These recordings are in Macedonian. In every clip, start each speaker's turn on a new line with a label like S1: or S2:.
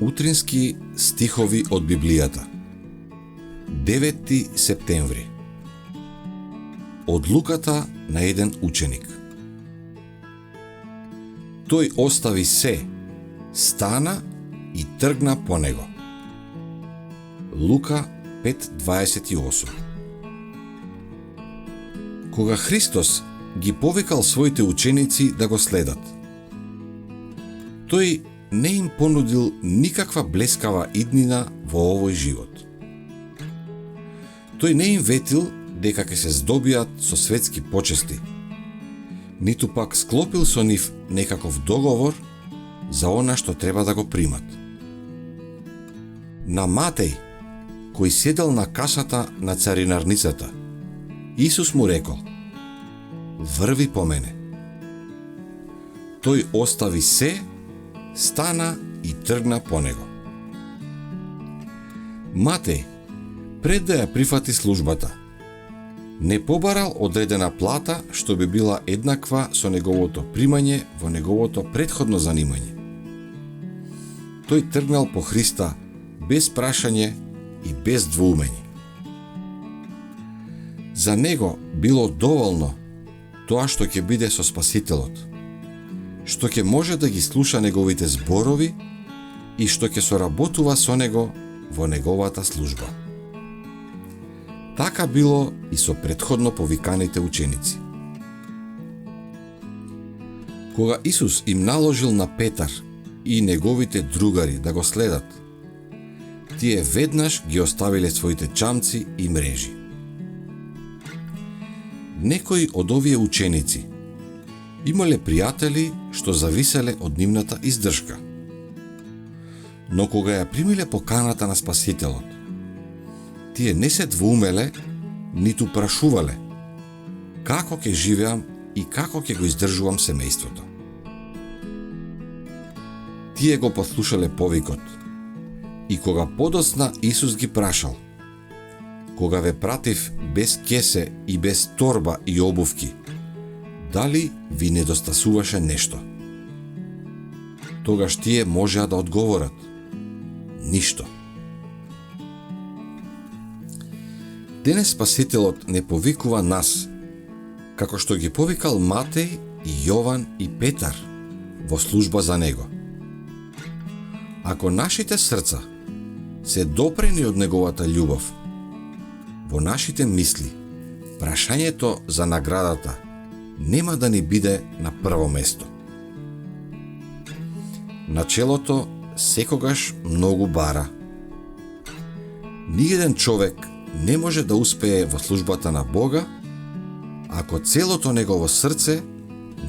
S1: Утрински стихови од Библијата. 9 септември. Одлуката на еден ученик. Тој остави се, стана и тргна по него. Лука 5:28. Кога Христос ги повикал своите ученици да го следат, тој не им понудил никаква блескава иднина во овој живот. Тој не им ветил дека ќе се здобиат со светски почести, ниту пак склопил со нив некаков договор за она што треба да го примат. На Матеј, кој седел на касата на царинарницата, Исус му рекол: "Врви по мене." Тој остави се, стана и тргна по него. Матеј, пред да ја прифати службата, не побарал одредена плата што би била еднаква со неговото примање во неговото претходно занимање. Тој тргнал по Христа без прашање и без двоумење. За него било доволно тоа што ќе биде со Спасителот, што ќе може да ги слуша неговите зборови и што ќе соработува со него во неговата служба. Така било и со претходно повиканите ученици. Кога Исус им наложил на Петар и неговите другари да го следат, тие веднаш ги оставиле своите чамци и мрежи. Некои од овие ученици имале пријатели што зависеле од нивната издршка. Но кога ја примиле поканата на Спасителот, тие не се двоумеле, ниту прашувале како ќе живеам и како ќе го издржувам семејството. Тие го послушале повикот и кога подоцна Исус ги прашал: "Кога ве пратив без кесе и без торба и обувки, дали ви недостасуваше нешто?" Тогаш тие можеа да одговорат: "Ништо." Денес Спасителот не повикува нас, како што ги повикал Матеј и Јован и Петар во служба за него. Ако нашите срца се допрени од неговата љубов, во нашите мисли прашањето за наградата нема да ни биде на прво место. Начелото секогаш многу бара. Ниеден човек не може да успее во службата на Бога ако целото негово срце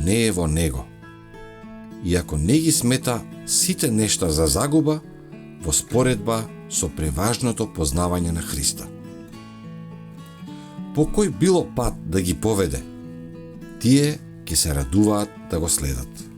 S1: не е во него и ако не ги смета сите нешта за загуба во споредба со преважното познавање на Христа. По кој било пат да ги поведе, тие ќе се радуваат да го следат.